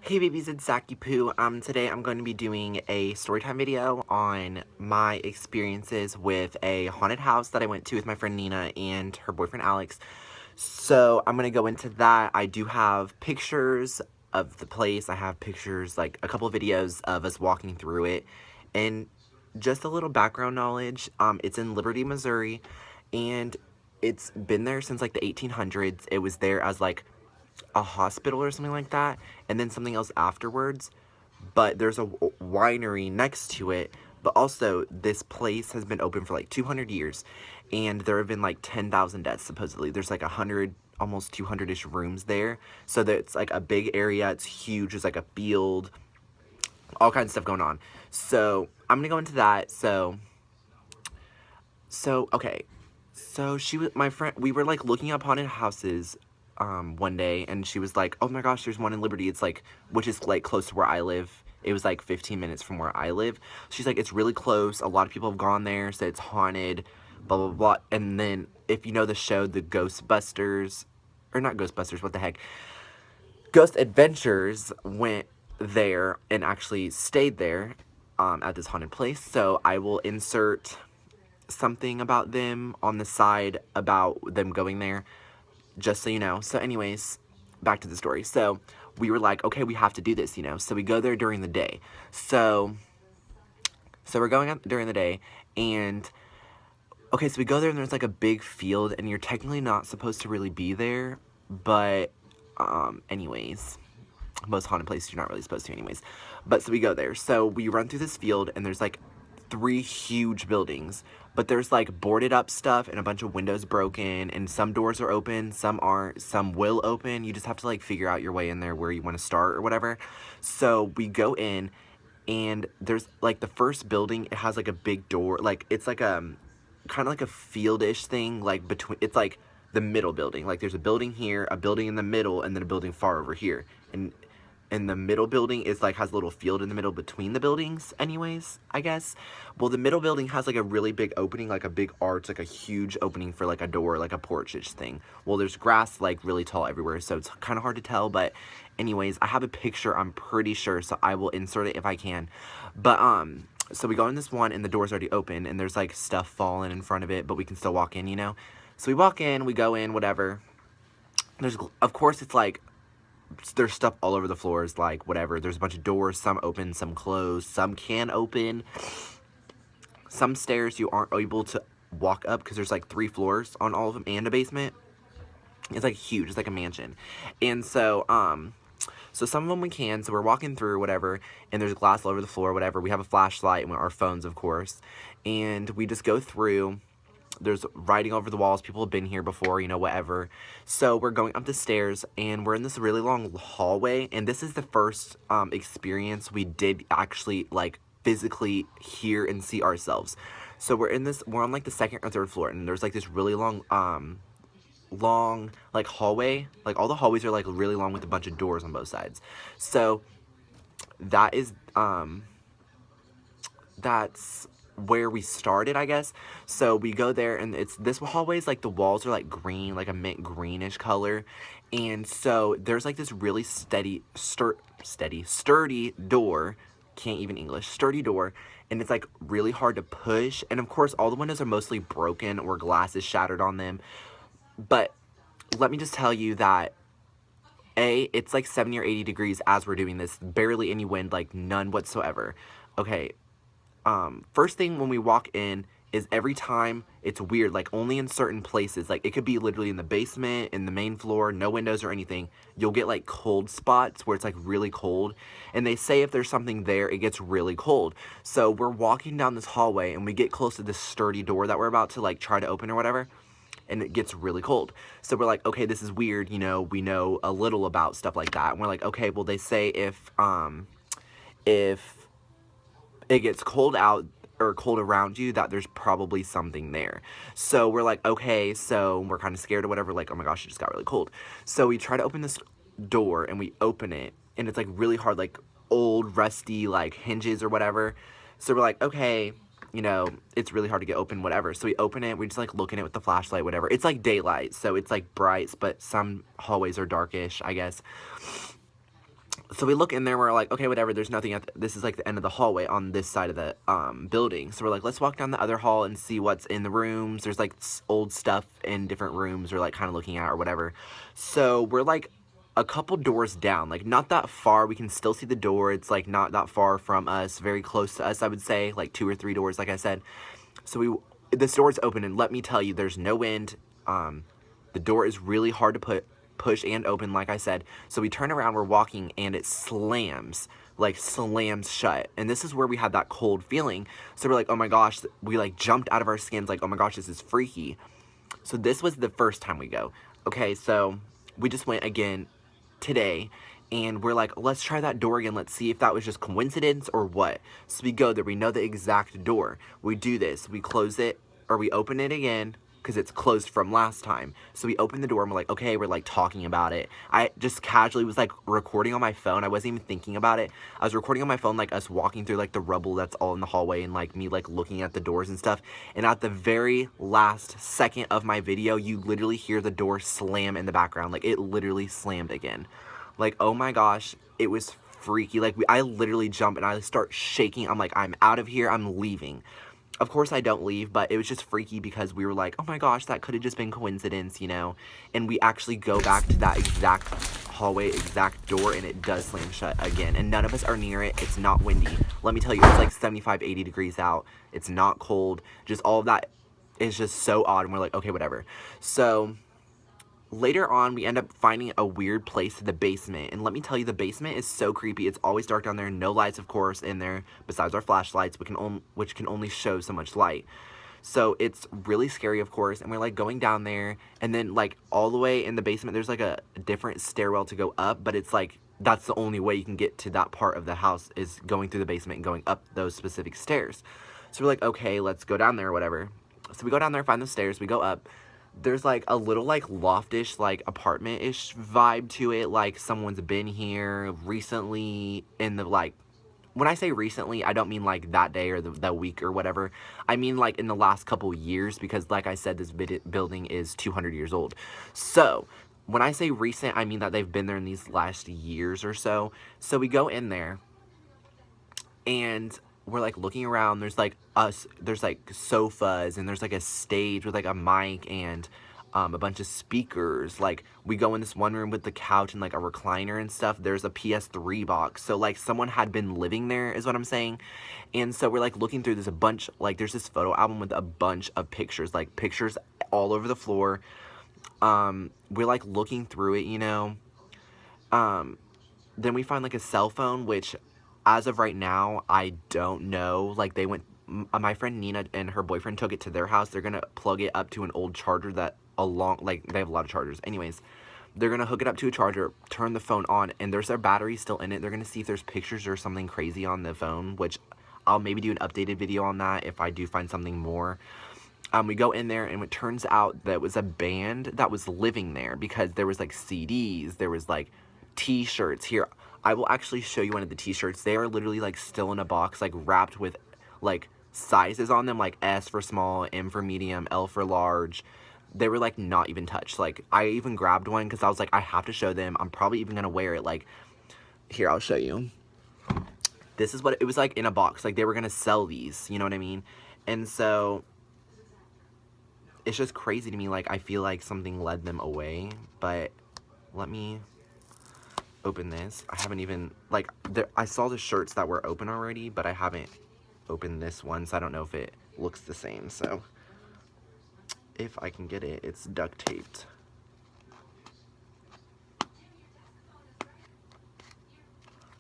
Hey babies, it's Zaki Poo. Today I'm going to be doing a storytime video on my experiences with a haunted house that I went to with my friend Nina and her boyfriend Alex. So I'm going to go into that. I do have pictures of the place. I have pictures, like a couple of videos of us walking through it. And just a little background knowledge. It's in Liberty, Missouri, and it's been there since like the 1800s. It was there as like a hospital or something like that, and then something else afterwards. But there's a winery next to it. But also, this place has been open for like 200 years, and there have been like 10,000 deaths supposedly. There's like 100, almost 200-ish rooms there. So that it's like a big area. It's huge. There's like a field, all kinds of stuff going on. So I'm gonna go into that. Okay. So she was my friend. We were like looking up haunted houses one day, and she was like, "Oh my gosh, there's one in Liberty. It's like, which is like close to where I live. It was like 15 minutes from where I live." She's like, "It's really close. A lot of people have gone there, said it's haunted, blah blah blah." And then if you know the show, the Ghostbusters, or not Ghostbusters, what the heck, Ghost Adventures went there and actually stayed there at this haunted place. So I will insert something about them on the side about them going there, just so you know. So anyways, back to the story. So we were like, okay, we have to do this, you know. So we go there during the day. So we're going out during the day, and okay, so we go there, and there's like a big field, and you're technically not supposed to really be there, but anyways, most haunted places you're not really supposed to anyways. But so we go there. So we run through this field, and there's like 3 huge buildings, but there's like boarded up stuff and a bunch of windows broken, and some doors are open, some aren't, some will open. You just have to like figure out your way in there, where you want to start or whatever. So we go in, and there's like the first building, it has like a big door, like it's like kind of like a fieldish thing, like between, it's like the middle building, like there's a building here, a building in the middle, and then a building far over here. And the middle building is like, has a little field in the middle between the buildings anyways, I guess. Well, the middle building has like a really big opening, like a big arch, like a huge opening for like a door, like a porch-ish thing. Well, there's grass like really tall everywhere, so it's kind of hard to tell. But anyways, I have a picture, I'm pretty sure, so I will insert it if I can. But so we go in this one, and the door's already open, and there's like stuff falling in front of it, but we can still walk in, you know. So we walk in, we go in, whatever. There's, of course, it's like, there's stuff all over the floors, like whatever. There's a bunch of doors, some open, some closed, some can open. Some stairs you aren't able to walk up because there's like 3 floors on all of them and a basement. It's like huge. It's like a mansion. And so so some of them we can. So we're walking through, whatever, and there's glass all over the floor, whatever. We have a flashlight and our phones, of course, and we just go through. There's writing over the walls. People have been here before, you know, whatever. So we're going up the stairs, and we're in this really long hallway. And this is the first experience we did actually like physically hear and see ourselves. So we're on like the 2nd or 3rd floor, and there's like this really long like hallway. Like all the hallways are like really long with a bunch of doors on both sides. So that is that's where we started, I guess. So we go there, and it's this hallway is like, the walls are like green, like a mint greenish color. And so there's like this really sturdy door, can't even English, sturdy door, and it's like really hard to push. And of course all the windows are mostly broken or glass is shattered on them. But let me just tell you that it's like 70 or 80 degrees as we're doing this, barely any wind, like none whatsoever. Okay, first thing when we walk in is every time it's weird, like only in certain places, like it could be literally in the basement, in the main floor, no windows or anything, you'll get like cold spots where it's like really cold, and they say if there's something there, it gets really cold. So we're walking down this hallway, and we get close to this sturdy door that we're about to like try to open or whatever, and it gets really cold. So we're like, okay, this is weird, you know, we know a little about stuff like that, and we're like, okay, well, they say if it gets cold out or cold around you, that there's probably something there. So we're like, okay, so we're kind of scared or whatever, like, oh my gosh, it just got really cold. So we try to open this door, and we open it, and it's like really hard, like old rusty like hinges or whatever. So we're like, okay, you know, it's really hard to get open, whatever. So we open it, we just like look in it with the flashlight, whatever. It's like daylight, so it's like bright, but some hallways are darkish, I guess. So we look in there, we're like, okay, whatever, there's nothing this is like the end of the hallway on this side of the building. So we're like, let's walk down the other hall and see what's in the rooms. There's like old stuff in different rooms we're like kind of looking at or whatever. So we're like a couple doors down, like not that far. We can still see the door. It's like not that far from us, very close to us, I would say, like 2 or 3 doors, like I said. So this door's open, and let me tell you, there's no wind. The door is really hard to push and open, like I said. So we turn around, we're walking, and it slams shut. And this is where we had that cold feeling. So we're like, oh my gosh, we like jumped out of our skins, like, oh my gosh, this is freaky. So this was the first time we go. Okay, so we just went again today, and we're like, let's try that door again. Let's see if that was just coincidence or what. So we go there. We know the exact door. We do this. We close it, or we open it again, because it's closed from last time. So we open the door, and we're like, okay, we're like talking about it. I just casually was like recording on my phone. I wasn't even thinking about it. I was recording on my phone, like us walking through like the rubble that's all in the hallway, and like me like looking at the doors and stuff. And at the very last second of my video, you literally hear the door slam in the background. Like it literally slammed again. Like, oh my gosh, it was freaky. Like I literally jump and I start shaking. I'm like, I'm out of here. I'm leaving. Of course I don't leave, but it was just freaky because we were like, oh my gosh, that could have just been coincidence, you know? And we actually go back to that exact hallway, exact door, and it does slam shut again. And none of us are near it. It's not windy. Let me tell you, it's like 75, 80 degrees out. It's not cold. Just all of that is just so odd. And we're like, okay, whatever. So later on, we end up finding a weird place in the basement. And let me tell you, the basement is so creepy. It's always dark down there. No lights, of course, in there, besides our flashlights, which can only show so much light. So it's really scary, of course. And we're like going down there. And then like all the way in the basement, there's like a different stairwell to go up. But it's like, that's the only way you can get to that part of the house, is going through the basement and going up those specific stairs. So we're like, okay, let's go down there or whatever. So we go down there, find the stairs, we go up. There's like a little like loftish, like apartment-ish vibe to it, like someone's been here recently in the, like, when I say recently, I don't mean like that day or that week or whatever. I mean like in the last couple years, because like I said, this building is 200 years old. So when I say recent, I mean that they've been there in these last years or so. So we go in there, and we're like looking around. There's like there's like sofas, and there's like a stage with like a mic and a bunch of speakers. Like we go in this one room with the couch and like a recliner and stuff. There's a PS3 box. So like someone had been living there, is what I'm saying. And so we're like looking through, there's a bunch, like there's this photo album with a bunch of pictures, like pictures all over the floor. We're like looking through it, you know. Then we find like a cell phone, which as of right now, I don't know. Like they went, my friend Nina and her boyfriend took it to their house. They're gonna plug it up to an old charger that like they have a lot of chargers. Anyways, they're gonna hook it up to a charger, turn the phone on, and there's their battery still in it. They're gonna see if there's pictures or something crazy on the phone, which I'll maybe do an updated video on that if I do find something more. We go in there, and it turns out that it was a band that was living there, because there was like CDs, there was like t-shirts. Here, I will actually show you one of the t-shirts. They are literally like still in a box, like wrapped with like sizes on them, like S for small, M for medium, L for large. They were like not even touched. Like I even grabbed one because I was like, I have to show them. I'm probably even gonna wear it. Like, here, I'll show you. This is what it was like in a box. Like they were gonna sell these, you know what I mean? And so it's just crazy to me. Like I feel like something led them away. But let me open this. I haven't even, like, I saw the shirts that were open already, but I haven't opened this one, so I don't know if it looks the same. So if I can get it, it's duct taped.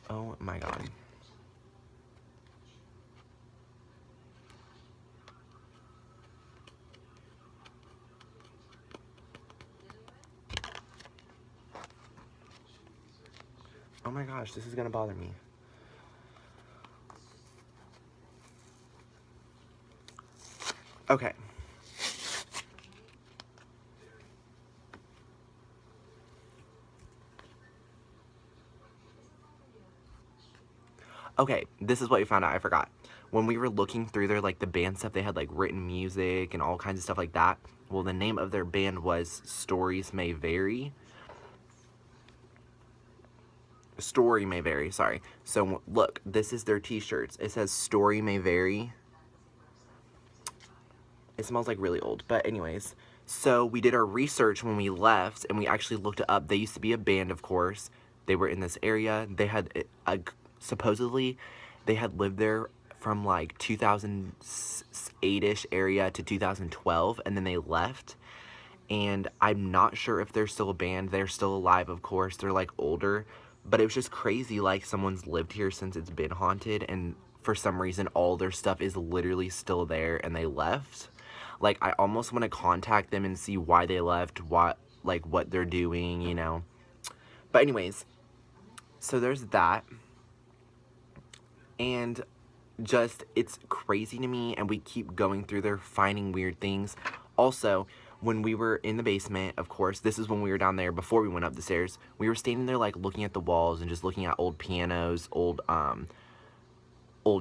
Oh my god. Oh my gosh, this is gonna bother me. Okay. Okay, this is what we found out. I forgot. When we were looking through their, like, the band stuff, they had, like, written music and all kinds of stuff like that. Well, the name of their band was Stories May Vary. Story may vary, sorry. So look, this is their t-shirts. It says story may vary. It smells like really old, but anyways. So we did our research when we left, and we actually looked it up. They used to be a band, of course. They were in this area. They had, supposedly, they had lived there from like 2008-ish area to 2012, and then they left. And I'm not sure if they're still a band. They're still alive, of course. They're like older, but it was just crazy, like someone's lived here since it's been haunted, and for some reason all their stuff is literally still there and they left. Like, I almost want to contact them and see why they left, what they're doing, you know. But anyways, so there's that. And just, it's crazy to me, and we keep going through there finding weird things. Also, when we were in the basement, of course, this is when we were down there before we went up the stairs, we were standing there like looking at the walls and just looking at old pianos, old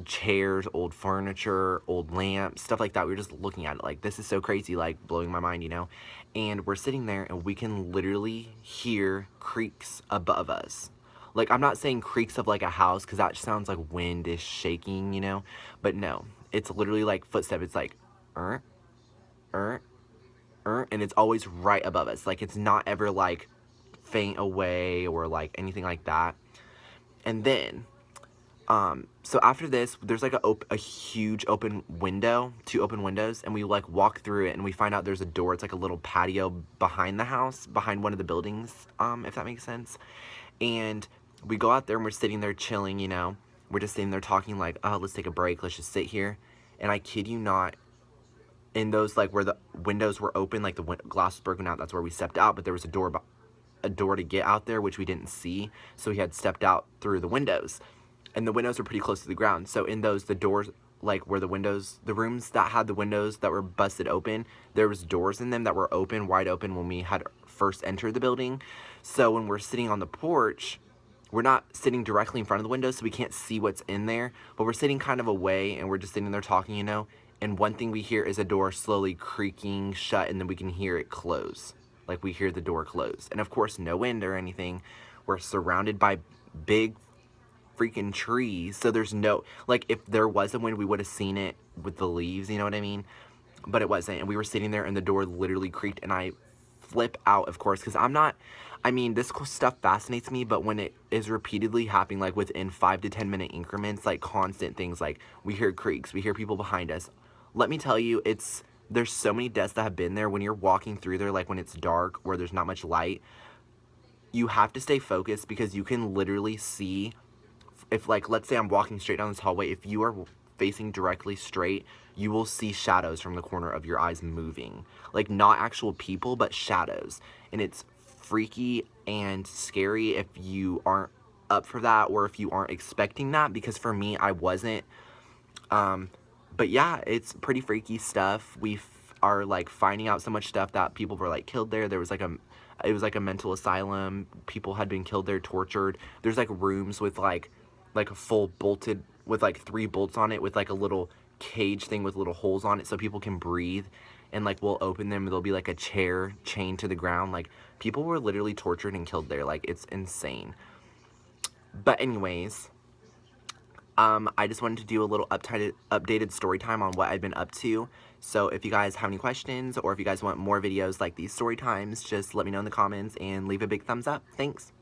chairs, old furniture, old lamps, stuff like that. We were just looking at it like, this is so crazy, like blowing my mind, you know. And we're sitting there and we can literally hear creaks above us. Like, I'm not saying creaks of like a house, because that sounds like wind is shaking, you know. But no, it's literally like footsteps. It's like, er, and it's always right above us. Like, it's not ever like faint away or like anything like that. And then, so after this, there's like a huge open window, 2 open windows, and we like walk through it and we find out there's a door. It's like a little patio behind the house, behind one of the buildings, if that makes sense. And we go out there and we're sitting there chilling, you know. We're just sitting there talking like, oh, let's take a break. Let's just sit here. And I kid you not, in those, like, where the windows were open, like the glass was broken out, that's where we stepped out, but there was a door to get out there, which we didn't see, so we had stepped out through the windows, and the windows were pretty close to the ground. So in those, the doors, like where the windows, the rooms that had the windows that were busted open, there was doors in them that were open, wide open, when we had first entered the building. So when we're sitting on the porch, we're not sitting directly in front of the windows, so we can't see what's in there, but we're sitting kind of away, and we're just sitting there talking, you know. And one thing we hear is a door slowly creaking shut, and then we can hear it close. Like, we hear the door close. And of course, no wind or anything. We're surrounded by big freaking trees. So there's no, like, if there was a wind, we would have seen it with the leaves, you know what I mean? But it wasn't. And we were sitting there and the door literally creaked, and I flip out, of course, because this stuff fascinates me, but when it is repeatedly happening, like within 5 to 10 minute increments, like constant things, like we hear creaks, we hear people behind us. Let me tell you, there's so many deaths that have been there. When you're walking through there, like when it's dark or there's not much light, you have to stay focused, because you can literally see, if, like, let's say I'm walking straight down this hallway, if you are facing directly straight, you will see shadows from the corner of your eyes moving. Like, not actual people, but shadows. And it's freaky and scary if you aren't up for that, or if you aren't expecting that, because for me, I wasn't. But yeah, it's pretty freaky stuff. We are like finding out so much stuff that people were like killed there. There was like it was like a mental asylum. People had been killed there, tortured. There's like rooms with like a full bolted, with like 3 bolts on it, with like a little cage thing with little holes on it so people can breathe. And like, we'll open them, there'll be like a chair chained to the ground. Like, people were literally tortured and killed there. Like, it's insane. But anyways, I just wanted to do a little updated story time on what I've been up to. So if you guys have any questions, or if you guys want more videos like these story times, just let me know in the comments and leave a big thumbs up. Thanks.